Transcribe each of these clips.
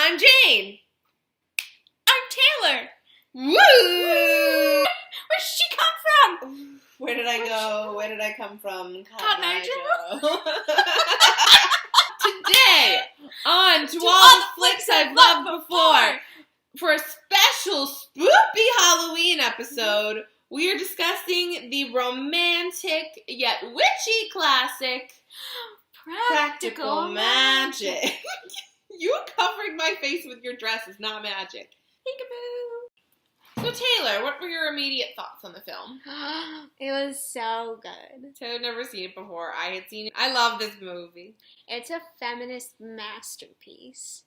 I'm Jane. I'm Taylor. Woo! Where did she come from? Where did I go? Where did I come from? Cotton Eye Joe. Today, on To All the Flicks I've Loved Before, for a special spoopy Halloween episode, we are discussing the romantic yet witchy classic, Practical Magic. You covering my face with your dress is not magic. Peekaboo. So Taylor, what were your immediate thoughts on the film? It was so good. So I've never seen it before. I had seen it. I love this movie. It's a feminist masterpiece.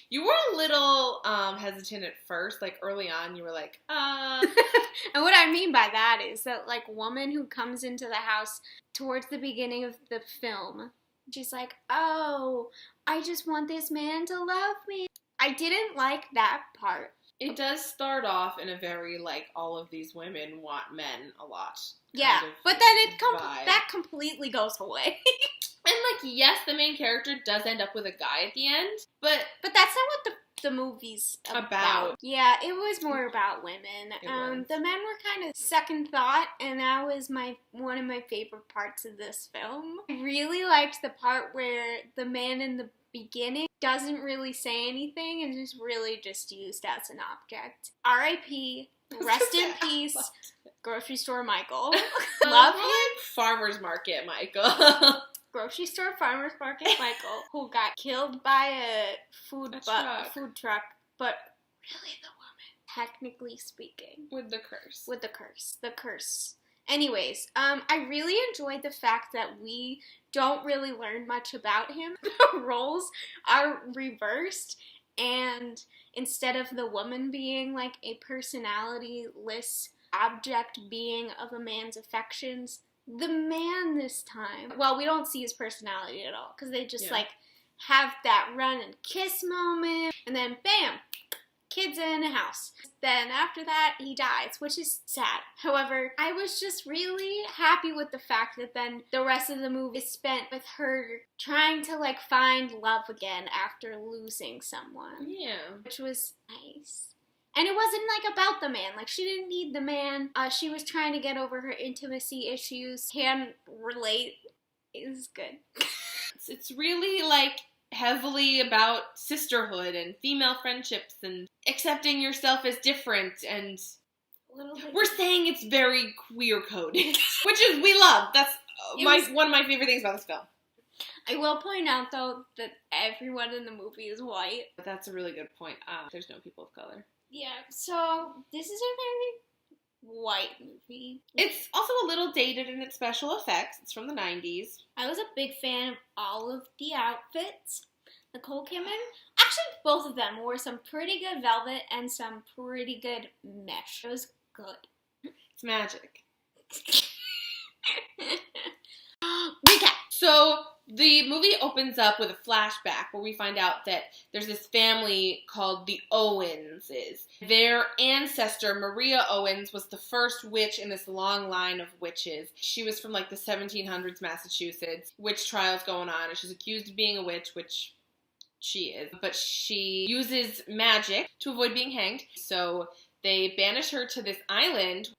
You were a little hesitant at first, like early on. You were like, And what I mean by that is that, like, woman who comes into the house towards the beginning of the film, she's like, oh, I just want this man to love me. I didn't like that part. It does start off in a very, like, all of these women want men a lot. Yeah, kind of but then vibe. that completely goes away. And, like, yes, the main character does end up with a guy at the end, but But that's not what the movie's about. Yeah, it was more about women. It was. The men were kind of second thought, and that was one of my favorite parts of this film. I really liked the part where the man in the beginning doesn't really say anything and is really just used as an object. R.I.P. Rest in peace, grocery store Michael. Love him. Farmer's Market, Michael. Grocery store farmer's market Michael, who got killed by a food truck, but really the woman, technically speaking. With the curse. The curse. Anyways, I really enjoyed the fact that we don't really learn much about him. The roles are reversed, and instead of the woman being like a personality-less object being of a man's affections, the man this time, well, we don't see his personality at all, because they just, like, have that run and kiss moment, and then, bam, kids in a house. Then after that, he dies, which is sad. However, I was just really happy with the fact that then the rest of the movie is spent with her trying to, like, find love again after losing someone. Yeah. Which was nice. And it wasn't, like, about the man. Like, she didn't need the man. She was trying to get over her intimacy issues. Can relate. It was good. It's really, like, heavily about sisterhood and female friendships and accepting yourself as different, and we're saying it's very queer-coded, which is, we love. That's one of my favorite things about this film. I will point out, though, that everyone in the movie is white. But that's a really good point. There's no people of color. Yeah, so this is a very white movie. It's also a little dated in its special effects. It's from the 90s. I was a big fan of all of the outfits. Nicole Kidman, actually both of them wore some pretty good velvet and some pretty good mesh. It was good. It's magic. Recap. So the movie opens up with a flashback where we find out that there's this family called the Owenses. Their ancestor, Maria Owens, was the first witch in this long line of witches. She was from like the 1700s Massachusetts. Witch trials going on, and she's accused of being a witch, which she is. But she uses magic to avoid being hanged. So they banish her to this island.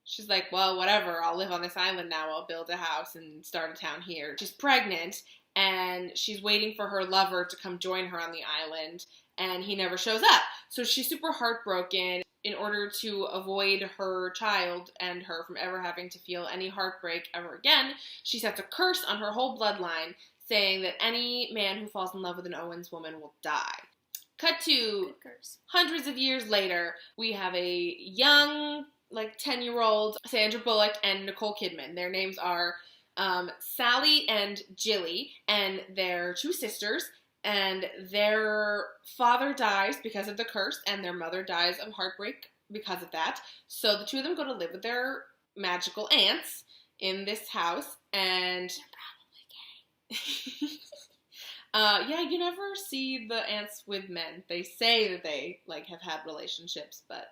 She's like, well, whatever, I'll live on this island now. I'll build a house and start a town here. She's pregnant, and she's waiting for her lover to come join her on the island, and he never shows up. So she's super heartbroken. In order to avoid her child and her from ever having to feel any heartbreak ever again, she sets a curse on her whole bloodline, saying that any man who falls in love with an Owens woman will die. Cut to hundreds of years later, we have a young, like 10-year-old Sandra Bullock and Nicole Kidman. Their names are Sally and Jilly, and they're two sisters, and their father dies because of the curse, and their mother dies of heartbreak because of that. So the two of them go to live with their magical aunts in this house, and they're probably gay. Yeah, you never see the aunts with men. They say that they, like, have had relationships, but...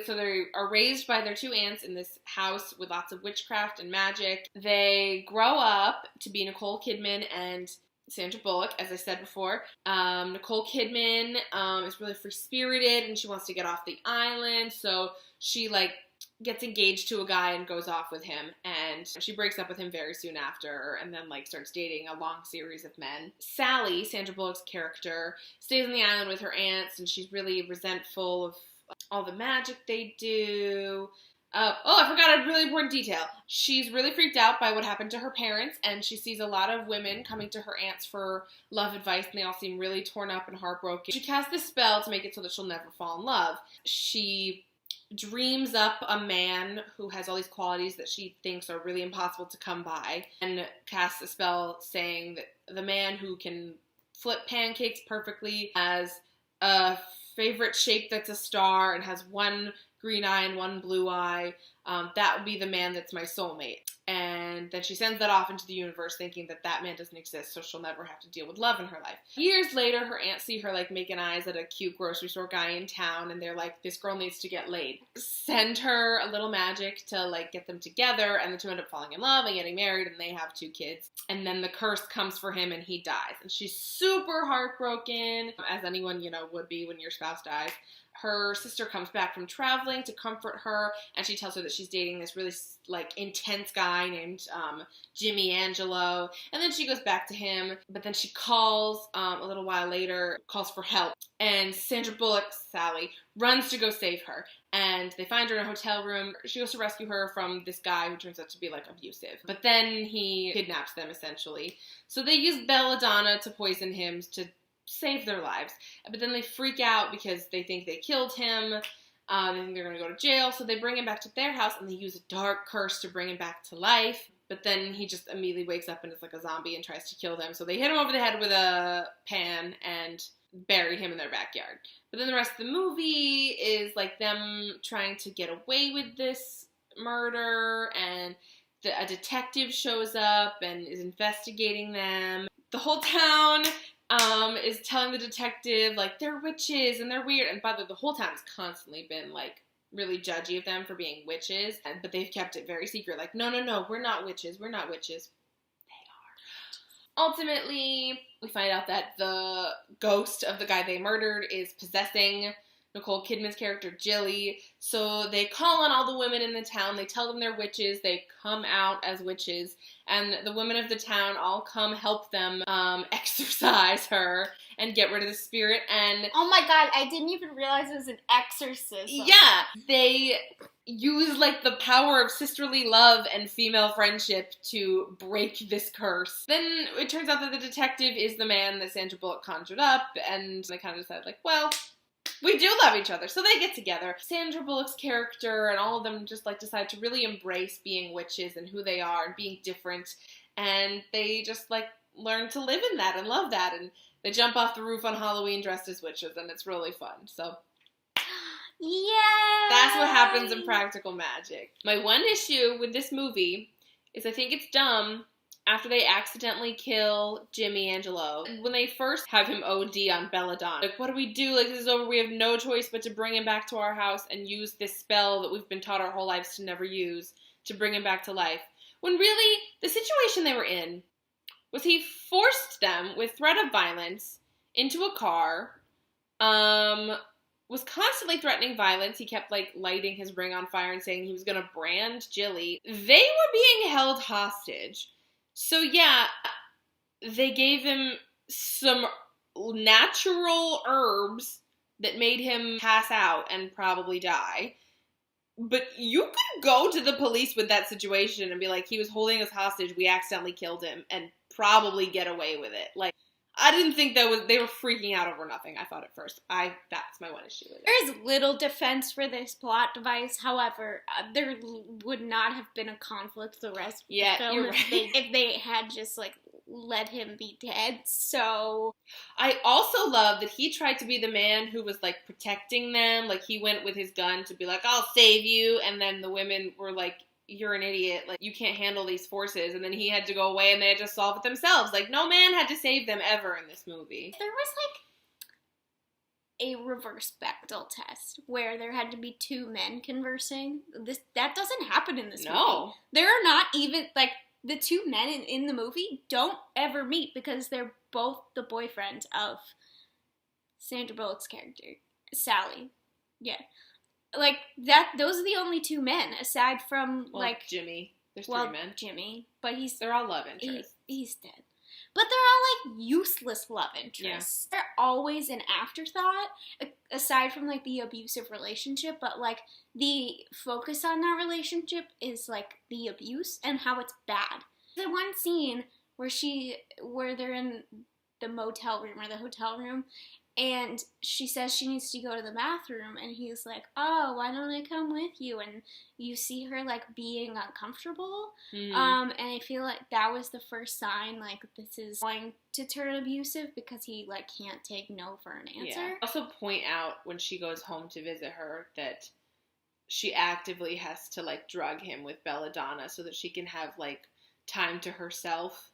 So they are raised by their two aunts in this house with lots of witchcraft and magic. They grow up to be Nicole Kidman and Sandra Bullock, as I said before. Nicole Kidman is really free-spirited, and she wants to get off the island, so she, like, gets engaged to a guy and goes off with him, and she breaks up with him very soon after, and then, like, starts dating a long series of men. Sally, Sandra Bullock's character, stays on the island with her aunts, and she's really resentful of all the magic they do. I forgot a really important detail. She's really freaked out by what happened to her parents, and she sees a lot of women coming to her aunts for love advice, and they all seem really torn up and heartbroken. She casts this spell to make it so that she'll never fall in love. She dreams up a man who has all these qualities that she thinks are really impossible to come by, and casts a spell saying that the man who can flip pancakes perfectly, has a favorite shape that's a star, and has one green eye and one blue eye, that would be the man that's my soulmate. And then she sends that off into the universe thinking that that man doesn't exist, so she'll never have to deal with love in her life. Years later, her aunts see her, like, making eyes at a cute grocery store guy in town, and they're like, this girl needs to get laid. Send her a little magic to, like, get them together, and the two end up falling in love and getting married, and they have 2 kids. And then the curse comes for him, and he dies. And she's super heartbroken, as anyone, would be when your spouse dies. Her sister comes back from traveling to comfort her, and she tells her that she's dating this really, like, intense guy named Jimmy Angelo, and then she goes back to him, but then she calls a little while later, calls for help, and Sandra Bullock, Sally, runs to go save her, and they find her in a hotel room. She goes to rescue her from this guy who turns out to be, like, abusive, but then he kidnaps them, essentially. So they use belladonna to poison him to save their lives. But then they freak out because they think they killed him. They think they're going to go to jail. So they bring him back to their house, and they use a dark curse to bring him back to life. But then he just immediately wakes up and is like a zombie and tries to kill them. So they hit him over the head with a pan and bury him in their backyard. But then the rest of the movie is like them trying to get away with this murder, and a detective shows up and is investigating them. The whole town is telling the detective, like, they're witches and they're weird. And by the way, the whole town has constantly been, like, really judgy of them for being witches. But they've kept it very secret. Like, no, we're not witches. We're not witches. They are. Ultimately, we find out that the ghost of the guy they murdered is possessing Nicole Kidman's character, Jilly. So they call on all the women in the town. They tell them they're witches. They come out as witches. And the women of the town all come help them exorcise her and get rid of the spirit. And oh my god, I didn't even realize it was an exorcism. Yeah, they use, like, the power of sisterly love and female friendship to break this curse. Then it turns out that the detective is the man that Sandra Bullock conjured up, and they kind of decide, like, well, we do love each other, so they get together. Sandra Bullock's character and all of them just, like, decide to really embrace being witches and who they are and being different, and they just, like, learn to live in that and love that, and they jump off the roof on Halloween dressed as witches, and it's really fun, so yeah, that's what happens in Practical Magic. My one issue with this movie is I think it's dumb after they accidentally kill Jimmy Angelo. When they first have him OD on belladonna, like, what do we do? Like, this is over. We have no choice but to bring him back to our house and use this spell that we've been taught our whole lives to never use to bring him back to life. When really, the situation they were in was he forced them with threat of violence into a car, was constantly threatening violence. He kept, like, lighting his ring on fire and saying he was going to brand Jilly. They were being held hostage. So yeah, they gave him some natural herbs that made him pass out and probably die. But you could go to the police with that situation and be like, he was holding us hostage, we accidentally killed him, and probably get away with it. Like, I didn't think they were freaking out over nothing, I thought at first. That's my one issue with it. There's little defense for this plot device. However, there would not have been a conflict the rest of the film you're right. if they had just, like, let him be dead. So I also love that he tried to be the man who was, like, protecting them. Like, he went with his gun to be like, I'll save you. And then the women were like, you're an idiot, like, you can't handle these forces, and then he had to go away and they had to solve it themselves. Like, no man had to save them ever in this movie. There was, like, a reverse Bechdel test where there had to be 2 men conversing. That doesn't happen in this movie. No. There are not even, like, the two men in the movie don't ever meet because they're both the boyfriend of Sandra Bullock's character, Sally. Yeah. Like, those are the only two men, aside from, Jimmy. There's three men. Jimmy. But they're all love interests. He's dead. But they're all, useless love interests. Yeah. They're always an afterthought, aside from, the abusive relationship. But, the focus on that relationship is, the abuse and how it's bad. The one scene where they're in the motel room or the hotel room, and she says she needs to go to the bathroom, and he's like, oh, why don't I come with you? And you see her, being uncomfortable, and I feel like that was the first sign, this is going to turn abusive, because he, can't take no for an answer. Yeah. Also point out, when she goes home to visit her, that she actively has to, drug him with belladonna so that she can have, time to herself.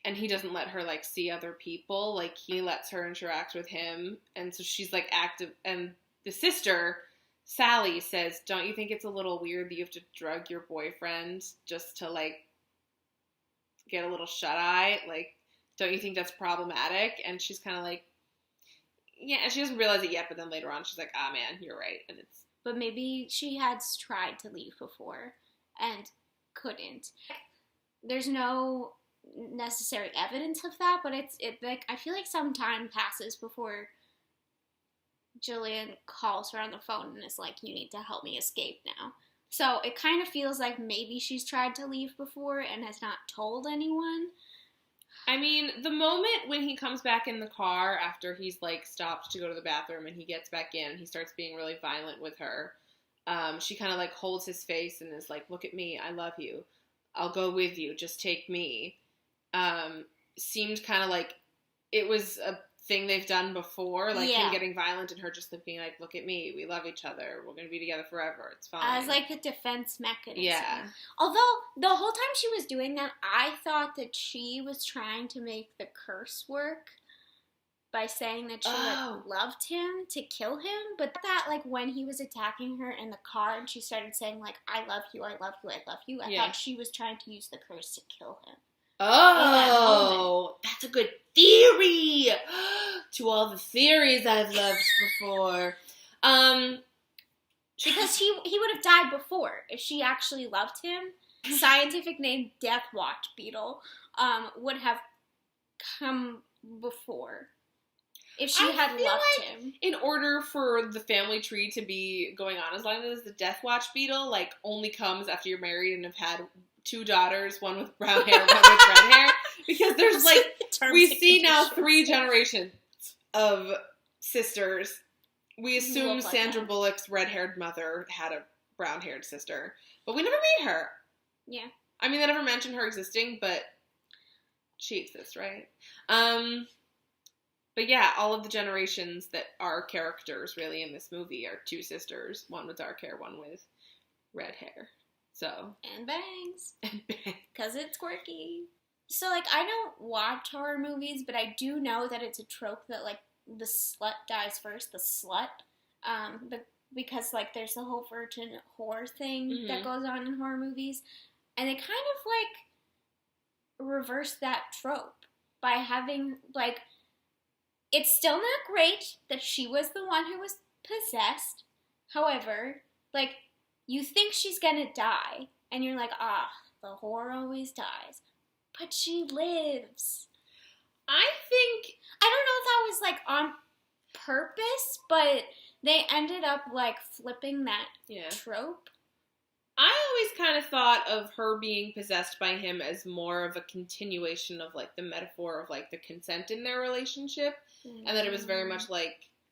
And he doesn't let her, see other people. He lets her interact with him. And so she's, active. And the sister, Sally, says, don't you think it's a little weird that you have to drug your boyfriend just to, get a little shut-eye? Don't you think that's problematic? And she's kind of yeah. And she doesn't realize it yet, but then later on she's like, ah, man, you're right. And it's... But maybe she had tried to leave before and couldn't. There's no necessary evidence of that, but it I feel like some time passes before Jillian calls her on the phone and is like, you need to help me escape now. So it kind of feels like maybe she's tried to leave before and has not told anyone. I mean, the moment when he comes back in the car after he's stopped to go to the bathroom, and he gets back in and he starts being really violent with her, she kind of holds his face and is like, look at me, I love you, I'll go with you, just take me. Seemed kind of like it was a thing they've done before, him getting violent and her just being like, look at me, we love each other, we're gonna be together forever, it's fine. As a defense mechanism. Yeah. Although, the whole time she was doing that, I thought that she was trying to make the curse work by saying that she loved him to kill him, but that when he was attacking her in the car and she started saying I love you, I love you, I love you, I thought she was trying to use the curse to kill him. Oh, that's a good theory. To all the theories I've loved before. Because he would have died before if she actually loved him. Scientific name Death Watch beetle would have come before if she had loved him. In order for the family tree to be going on as long as the Death Watch beetle only comes after you're married and have had 2 daughters, one with brown hair, one with red hair, because there's we see now 3 generations of sisters. We assume Sandra Bullock's red-haired mother had a brown-haired sister, but we never meet her. Yeah. I mean, they never mentioned her existing, but she exists, right? But yeah, all of the generations that are characters really in this movie are 2 sisters, one with dark hair, one with red hair. So. And bangs. Because it's quirky. So, I don't watch horror movies, but I do know that it's a trope that, the slut dies first, the slut. Because, there's the whole virgin whore thing that goes on in horror movies. And they kind of, reverse that trope by having, it's still not great that she was the one who was possessed. However, you think she's gonna die, and you're like, the whore always dies. But she lives. I think... I don't know if that was, on purpose, but they ended up, flipping that trope. I always kind of thought of her being possessed by him as more of a continuation of, the metaphor of, the consent in their relationship, and that it was very much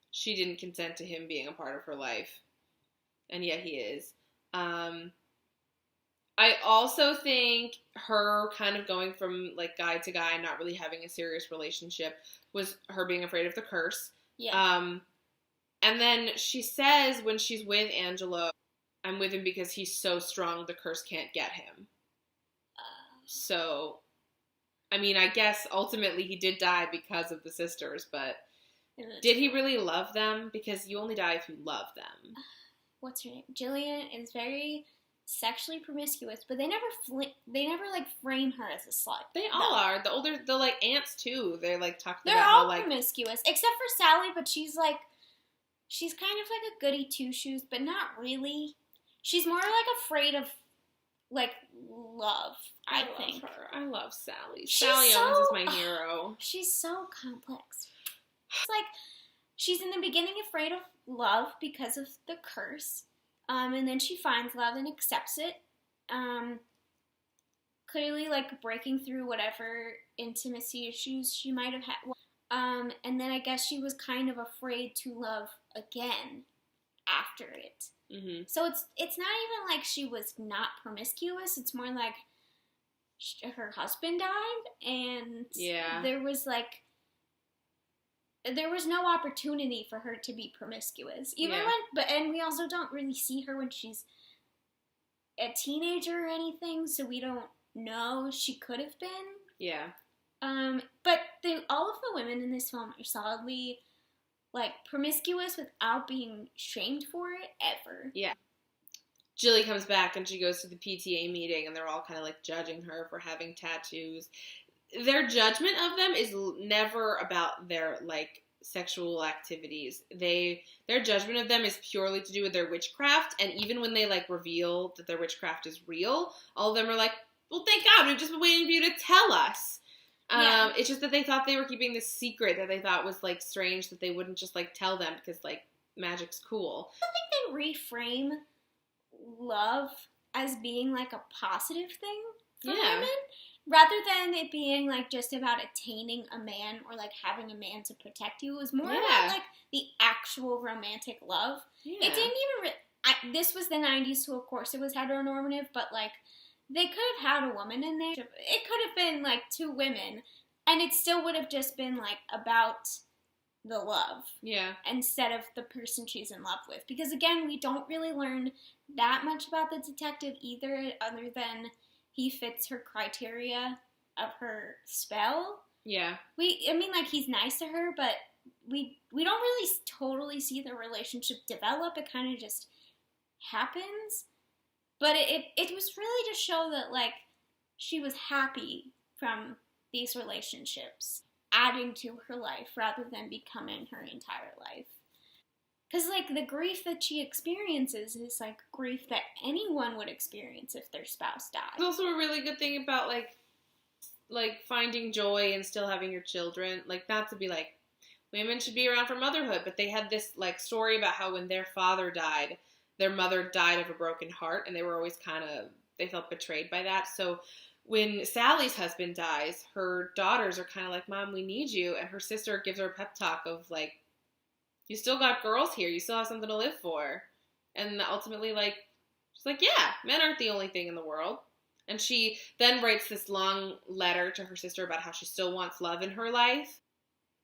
she didn't consent to him being a part of her life, and yet he is. I also think her kind of going from, guy to guy, not really having a serious relationship, was her being afraid of the curse. Yeah. And then she says when she's with Angelo, I'm with him because he's so strong the curse can't get him. So, I mean, I guess ultimately he did die because of the sisters, but did he really love them? Because you only die if you love them. What's her name? Jillian is very sexually promiscuous, but they never like frame her as a slut. They all are. The like aunts too. They like talk about They're how all like promiscuous, except for Sally, but she's kind of like a goody two shoes, but not really. She's more like afraid of like love. I think. love her. I love Sally. She's Sally so- Owens is my hero. She's so complex. It's like she's in the beginning afraid of love because of the curse, and then she finds love and accepts it. Clearly, like breaking through whatever intimacy issues she might have had. And then I guess she was kind of afraid to love again after it. Mm-hmm. So it's not even like she was not promiscuous. It's more like her husband died, and there was no opportunity for her to be promiscuous. And we also don't really see her when she's a teenager or anything, so we don't know. She could have been. Yeah. But all of the women in this film are solidly like promiscuous without being shamed for it ever. Yeah. Jilly comes back and she goes to the PTA meeting and they're all kind of like judging her for having tattoos. Their judgment of them is never about their like sexual activities. Their judgment of them is purely to do with their witchcraft, and even when they like reveal that their witchcraft is real, all of them are like, well, thank God, we've just been waiting for you to tell us. Yeah. It's just that they thought they were keeping this secret that they thought was like strange that they wouldn't just like tell them because like magic's cool. I think they reframe love as being like a positive thing for women, rather than it being like just about attaining a man or like having a man to protect you. It was more about like the actual romantic love. Yeah. It didn't even. This was the 90s, so of course it was heteronormative, but like they could have had a woman in there. It could have been like two women, and it still would have just been like about the love. Yeah. Instead of the person she's in love with. Because again, we don't really learn that much about the detective either, other than he fits her criteria of her spell. Yeah. He's nice to her, but we don't really totally see the relationship develop. It kind of just happens. But it was really to show that, like, she was happy from these relationships, adding to her life rather than becoming her entire life. Because, like, the grief that she experiences is, like, grief that anyone would experience if their spouse died. It's also a really good thing about, like finding joy and still having your children. Like, not to be, like, women should be around for motherhood, but they had this, like, story about how when their father died, their mother died of a broken heart, and they were always they felt betrayed by that. So when Sally's husband dies, her daughters are kind of like, Mom, we need you. And her sister gives her a pep talk of, like, you still got girls here. You still have something to live for. And ultimately, like, she's like, yeah, men aren't the only thing in the world. And she then writes this long letter to her sister about how she still wants love in her life.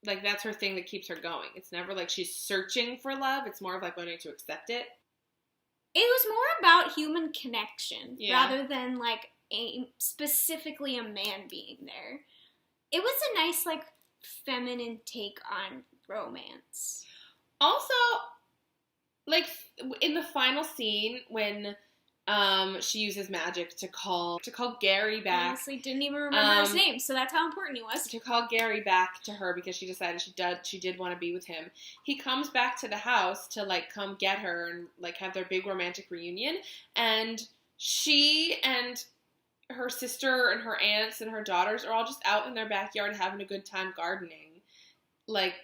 Like, that's her thing that keeps her going. It's never like she's searching for love. It's more of, like, learning to accept it. It was more about human connection rather than, like, specifically a man being there. It was a nice, like, feminine take on romance. Also, like, in the final scene when she uses magic to call Gary back. I honestly didn't even remember his name, so that's how important he was. To call Gary back to her because she decided she did want to be with him. He comes back to the house to, like, come get her and, like, have their big romantic reunion. And she and her sister and her aunts and her daughters are all just out in their backyard having a good time gardening. Like,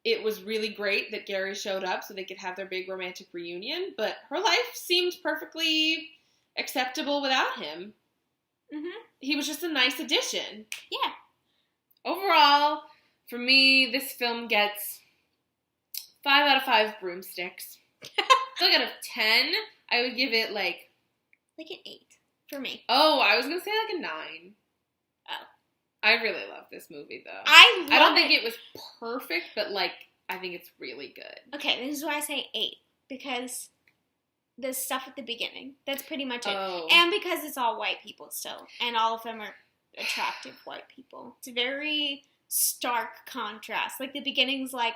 it was really great that Gary showed up so they could have their big romantic reunion, but her life seemed perfectly acceptable without him. Mm-hmm. He was just a nice addition. Yeah. Overall, for me, this film gets 5 out of 5 broomsticks. So out of 10, I would give it, like an 8 for me. Oh, I was going to say, like, a 9. Oh. I really love this movie, though. I don't think it was perfect, but, like, I think it's really good. Okay, this is why I say 8. Because the stuff at the beginning, that's pretty much it. Oh. And because it's all white people still. And all of them are attractive white people. It's a very stark contrast. Like, the beginning's like,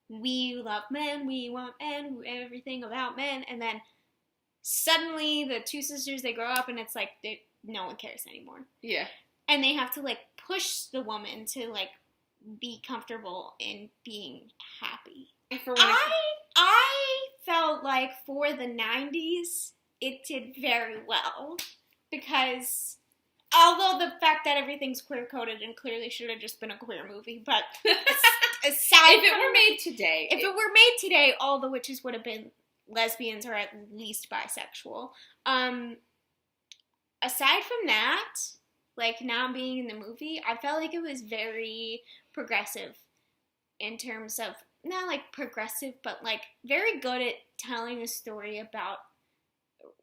we love men, we want men, everything about men. And then suddenly the two sisters, they grow up and it's like no one cares anymore. Yeah. And they have to like push the woman to like be comfortable in being happy. I felt like for the 90s, it did very well. Because although the fact that everything's queer-coded and clearly should have just been a queer movie, but aside if it were made today. If it were made today, all the witches would have been lesbians or at least bisexual. Aside from that, like now being in the movie, I felt like it was very progressive in terms of, not like progressive, but like very good at telling a story about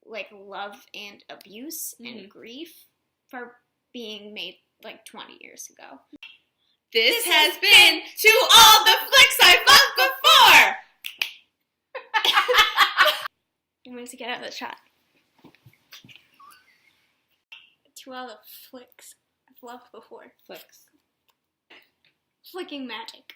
like love and abuse and grief for being made like 20 years ago. This has been To All the Flicks I've Loved Before! I'm going to get out of the shot. To all the flicks I've loved before. Flicks. Flicking magic.